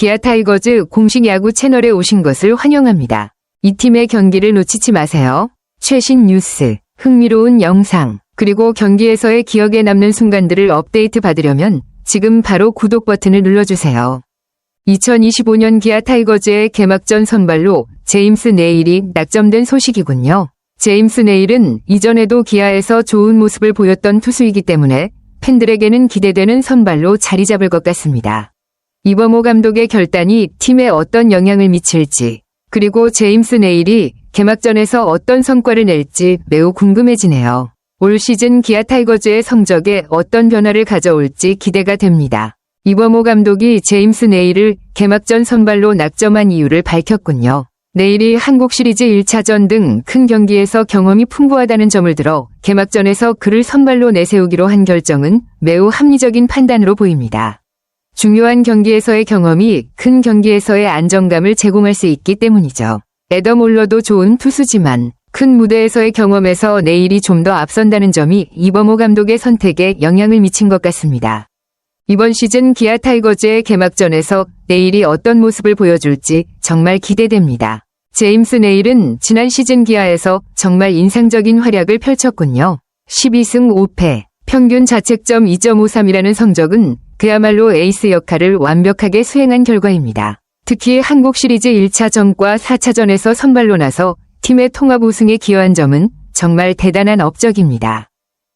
기아 타이거즈 공식 야구 채널에 오신 것을 환영합니다. 이 팀의 경기를 놓치지 마세요. 최신 뉴스, 흥미로운 영상, 그리고 경기에서의 기억에 남는 순간들을 업데이트 받으려면 지금 바로 구독 버튼을 눌러주세요. 2025년 기아 타이거즈의 개막전 선발로 제임스 네일이 낙점된 소식이군요. 제임스 네일은 이전에도 기아에서 좋은 모습을 보였던 투수이기 때문에 팬들에게는 기대되는 선발로 자리 잡을 것 같습니다. 이범호 감독의 결단이 팀에 어떤 영향을 미칠지, 그리고 제임스 네일이 개막전에서 어떤 성과를 낼지 매우 궁금해지네요. 올 시즌 기아 타이거즈의 성적에 어떤 변화를 가져올지 기대가 됩니다. 이범호 감독이 제임스 네일을 개막전 선발로 낙점한 이유를 밝혔군요. 네일이 한국 시리즈 1차전 등 큰 경기에서 경험이 풍부하다는 점을 들어 개막전에서 그를 선발로 내세우기로 한 결정은 매우 합리적인 판단으로 보입니다. 중요한 경기에서의 경험이 큰 경기에서의 안정감을 제공할 수 있기 때문이죠. 애덤 올러도 좋은 투수지만 큰 무대에서의 경험에서 네일이 좀 더 앞선다는 점이 이범호 감독의 선택에 영향을 미친 것 같습니다. 이번 시즌 기아 타이거즈의 개막전에서 네일이 어떤 모습을 보여줄지 정말 기대됩니다. 제임스 네일은 지난 시즌 기아에서 정말 인상적인 활약을 펼쳤군요. 12승 5패, 평균 자책점 2.53이라는 성적은 그야말로 에이스 역할을 완벽하게 수행한 결과입니다. 특히 한국 시리즈 1차전과 4차전에서 선발로 나서 팀의 통합 우승에 기여한 점은 정말 대단한 업적입니다.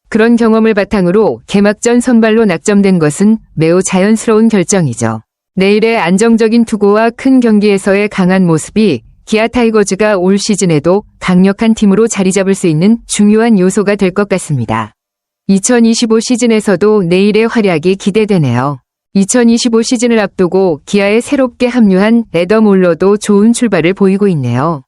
그런 경험을 바탕으로 개막전 선발로 낙점된 것은 매우 자연스러운 결정이죠. 네일의 안정적인 투구와 큰 경기에서의 강한 모습이 기아 타이거즈가 올 시즌에도 강력한 팀으로 자리 잡을 수 있는 중요한 요소가 될 것 같습니다. 2025 시즌에서도 네일의 활약이 기대되네요. 2025 시즌을 앞두고 기아에 새롭게 합류한 애덤 올러도 좋은 출발을 보이고 있네요.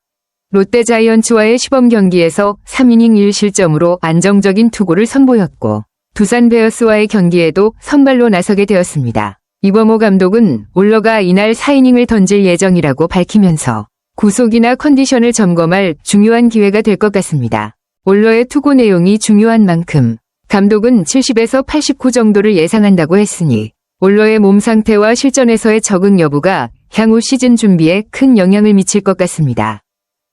롯데 자이언츠와의 시범 경기에서 3이닝 1실점으로 안정적인 투구를 선보였고 두산 베어스와의 경기에도 선발로 나서게 되었습니다. 이범호 감독은 올러가 이날 4이닝을 던질 예정이라고 밝히면서 구속이나 컨디션을 점검할 중요한 기회가 될 것 같습니다. 올러의 투구 내용이 중요한 만큼 감독은 70에서 89 정도를 예상한다고 했으니 올러의 몸 상태와 실전에서의 적응 여부가 향후 시즌 준비에 큰 영향을 미칠 것 같습니다.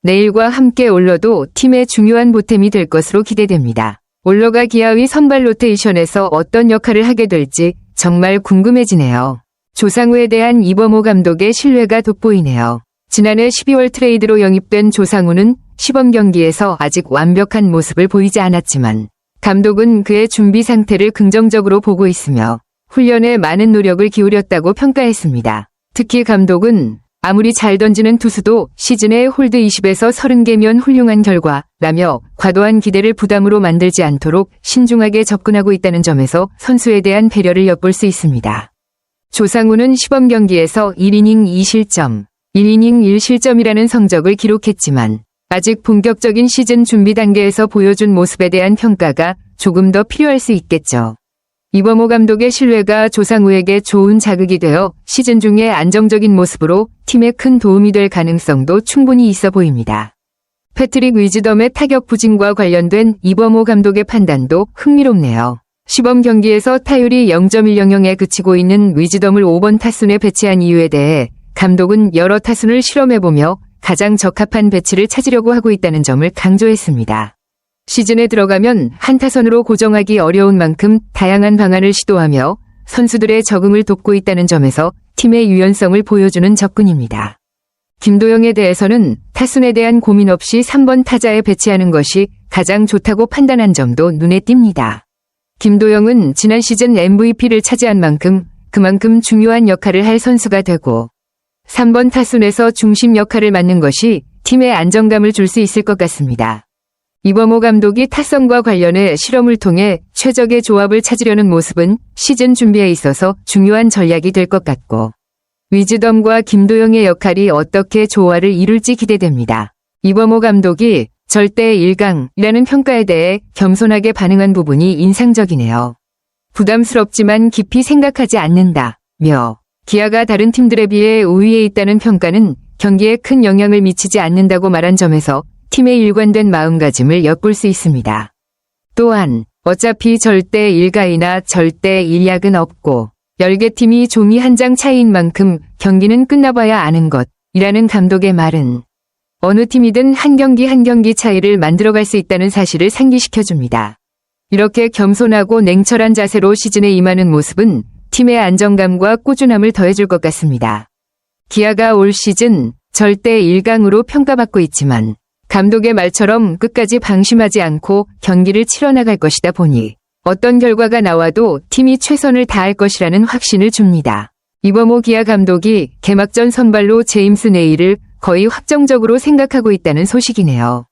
네일과 함께 올러도 팀의 중요한 보탬이 될 것으로 기대됩니다. 올러가 기아의 선발 로테이션에서 어떤 역할을 하게 될지 정말 궁금해지네요. 조상우에 대한 이범호 감독의 신뢰가 돋보이네요. 지난해 12월 트레이드로 영입된 조상우는 시범 경기에서 아직 완벽한 모습을 보이지 않았지만 감독은 그의 준비 상태를 긍정적으로 보고 있으며 훈련에 많은 노력을 기울였다고 평가했습니다. 특히 감독은 아무리 잘 던지는 투수도 시즌에 홀드 20에서 30개면 훌륭한 결과라며 과도한 기대를 부담으로 만들지 않도록 신중하게 접근하고 있다는 점에서 선수에 대한 배려를 엿볼 수 있습니다. 조상우는 시범 경기에서 1이닝 2실점, 1이닝 1실점이라는 성적을 기록했지만 아직 본격적인 시즌 준비 단계에서 보여준 모습에 대한 평가가 조금 더 필요할 수 있겠죠. 이범호 감독의 신뢰가 조상우에게 좋은 자극이 되어 시즌 중에 안정적인 모습으로 팀에 큰 도움이 될 가능성도 충분히 있어 보입니다. 패트릭 위즈덤의 타격 부진과 관련된 이범호 감독의 판단도 흥미롭네요. 시범 경기에서 타율이 0.100에 그치고 있는 위즈덤을 5번 타순에 배치한 이유에 대해 감독은 여러 타순을 실험해보며 가장 적합한 배치를 찾으려고 하고 있다는 점을 강조했습니다. 시즌에 들어가면 한 타선으로 고정하기 어려운 만큼 다양한 방안을 시도하며 선수들의 적응을 돕고 있다는 점에서 팀의 유연성을 보여주는 접근입니다. 김도영에 대해서는 타순에 대한 고민 없이 3번 타자에 배치하는 것이 가장 좋다고 판단한 점도 눈에 띕니다. 김도영은 지난 시즌 MVP를 차지한 만큼 그만큼 중요한 역할을 할 선수가 되고 3번 타순에서 중심 역할을 맡는 것이 팀에 안정감을 줄 수 있을 것 같습니다. 이범호 감독이 타선과 관련해 실험을 통해 최적의 조합을 찾으려는 모습은 시즌 준비에 있어서 중요한 전략이 될 것 같고 위즈덤과 김도영의 역할이 어떻게 조화를 이룰지 기대됩니다. 이범호 감독이 절대 1강이라는 평가에 대해 겸손하게 반응한 부분이 인상적이네요. 부담스럽지만 깊이 생각하지 않는다며 기아가 다른 팀들에 비해 우위에 있다는 평가는 경기에 큰 영향을 미치지 않는다고 말한 점에서 팀의 일관된 마음가짐을 엿볼 수 있습니다. 또한 어차피 절대 1가이나 절대 1약은 없고 열개팀이 종이 한 장 차이인 만큼 경기는 끝나봐야 아는 것이라는 감독의 말은 어느 팀이든 한 경기 한 경기 차이를 만들어갈 수 있다는 사실을 상기시켜줍니다. 이렇게 겸손하고 냉철한 자세로 시즌에 임하는 모습은 팀의 안정감과 꾸준함을 더해줄 것 같습니다. 기아가 올 시즌 절대 1강으로 평가받고 있지만 감독의 말처럼 끝까지 방심하지 않고 경기를 치러나갈 것이다 보니 어떤 결과가 나와도 팀이 최선을 다할 것이라는 확신을 줍니다. 이범호 기아 감독이 개막전 선발로 제임스 네일을 거의 확정적으로 생각하고 있다는 소식이네요.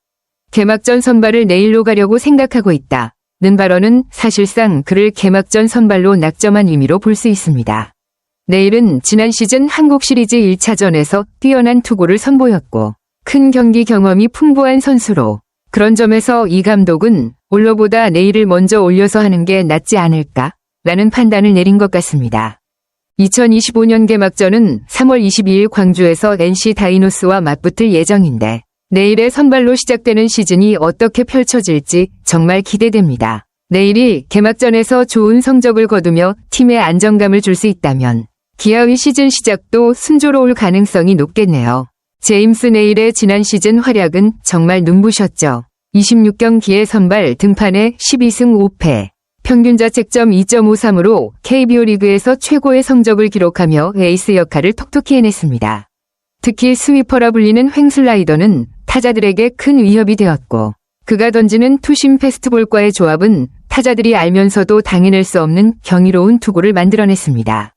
개막전 선발을 내일로 가려고 생각하고 있다는 발언은 사실상 그를 개막전 선발로 낙점한 의미로 볼 수 있습니다. 네일은 지난 시즌 한국 시리즈 1차전에서 뛰어난 투구를 선보였고 큰 경기 경험이 풍부한 선수로 그런 점에서 이 감독은 올러보다 네일을 먼저 올려서 하는 게 낫지 않을까라는 판단을 내린 것 같습니다. 2025년 개막전은 3월 22일 광주에서 NC 다이노스와 맞붙을 예정인데 내일의 선발로 시작되는 시즌이 어떻게 펼쳐질지 정말 기대됩니다. 내일이 개막전에서 좋은 성적을 거두며 팀에 안정감을 줄 수 있다면 기아의 시즌 시작도 순조로울 가능성이 높겠네요. 제임스 네일의 지난 시즌 활약은 정말 눈부셨죠. 26경기의 선발 등판에 12승 5패, 평균 자책점 2.53으로 KBO 리그에서 최고의 성적을 기록하며 에이스 역할을 톡톡히 해냈습니다. 특히 스위퍼라 불리는 횡슬라이더는 타자들에게 큰 위협이 되었고 그가 던지는 투심 패스트볼과의 조합은 타자들이 알면서도 당해낼 수 없는 경이로운 투구를 만들어냈습니다.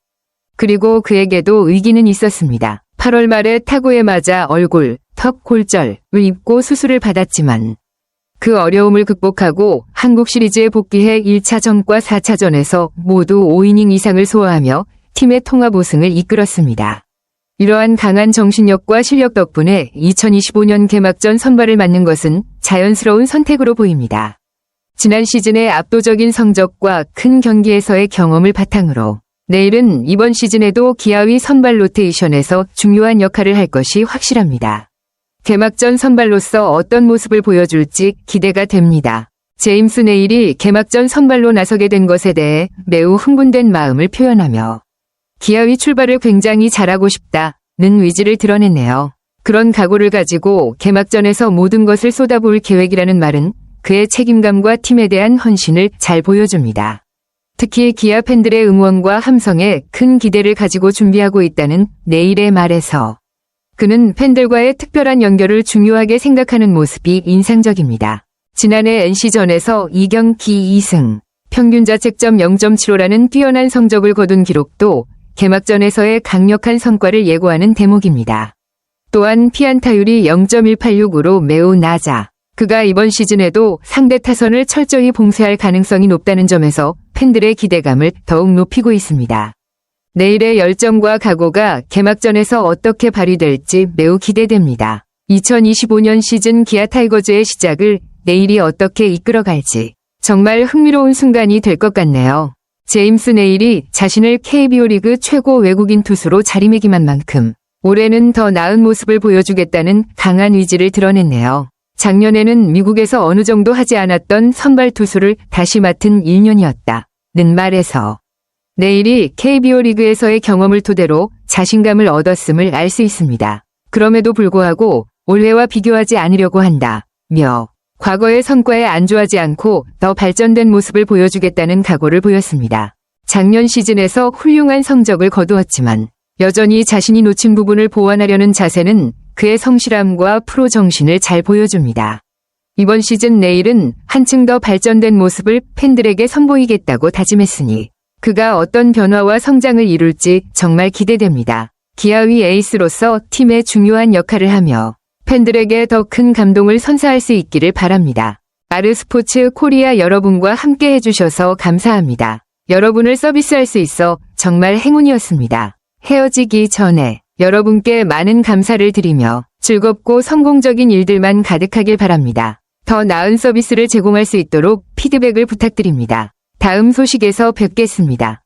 그리고 그에게도 위기는 있었습니다. 8월 말에 타구에 맞아 얼굴, 턱 골절을 입고 수술을 받았지만 그 어려움을 극복하고 한국 시리즈에 복귀해 1차전과 4차전에서 모두 5이닝 이상을 소화하며 팀의 통합 우승을 이끌었습니다. 이러한 강한 정신력과 실력 덕분에 2025년 개막전 선발을 맡는 것은 자연스러운 선택으로 보입니다. 지난 시즌의 압도적인 성적과 큰 경기에서의 경험을 바탕으로 내일은 이번 시즌에도 기아의 선발 로테이션에서 중요한 역할을 할 것이 확실합니다. 개막전 선발로서 어떤 모습을 보여줄지 기대가 됩니다. 제임스 네일이 개막전 선발로 나서게 된 것에 대해 매우 흥분된 마음을 표현하며 기아의 출발을 굉장히 잘하고 싶다는 의지를 드러냈네요. 그런 각오를 가지고 개막전에서 모든 것을 쏟아부을 계획이라는 말은 그의 책임감과 팀에 대한 헌신을 잘 보여줍니다. 특히 기아 팬들의 응원과 함성에 큰 기대를 가지고 준비하고 있다는 네일의 말에서 그는 팬들과의 특별한 연결을 중요하게 생각하는 모습이 인상적입니다. 지난해 NC전에서 2경기 2승, 평균 자책점 0.75라는 뛰어난 성적을 거둔 기록도 개막전에서의 강력한 성과를 예고하는 대목입니다. 또한 피안타율이 0.186으로 매우 낮아 그가 이번 시즌에도 상대 타선을 철저히 봉쇄할 가능성이 높다는 점에서 팬들의 기대감을 더욱 높이고 있습니다. 내일의 열정과 각오가 개막전에서 어떻게 발휘될지 매우 기대됩니다. 2025년 시즌 기아 타이거즈의 시작을 내일이 어떻게 이끌어갈지 정말 흥미로운 순간이 될 것 같네요. 제임스 네일이 자신을 KBO 리그 최고 외국인 투수로 자리매김한 만큼 올해는 더 나은 모습을 보여주겠다는 강한 의지를 드러냈네요. 작년에는 미국에서 어느 정도 하지 않았던 선발 투수를 다시 맡은 1년이었다는 말에서 내일이 KBO 리그에서의 경험을 토대로 자신감을 얻었음을 알 수 있습니다. 그럼에도 불구하고 올해와 비교하지 않으려고 한다며 과거의 성과에 안주하지 않고 더 발전된 모습을 보여주겠다는 각오를 보였습니다. 작년 시즌에서 훌륭한 성적을 거두었지만 여전히 자신이 놓친 부분을 보완하려는 자세는 그의 성실함과 프로 정신을 잘 보여줍니다. 이번 시즌 내일은 한층 더 발전된 모습을 팬들에게 선보이겠다고 다짐했으니 그가 어떤 변화와 성장을 이룰지 정말 기대됩니다. 기아의 에이스로서 팀의 중요한 역할을 하며 팬들에게 더 큰 감동을 선사할 수 있기를 바랍니다. 아르스포츠 코리아 여러분과 함께 해주셔서 감사합니다. 여러분을 서비스할 수 있어 정말 행운이었습니다. 헤어지기 전에 여러분께 많은 감사를 드리며 즐겁고 성공적인 일들만 가득하길 바랍니다. 더 나은 서비스를 제공할 수 있도록 피드백을 부탁드립니다. 다음 소식에서 뵙겠습니다.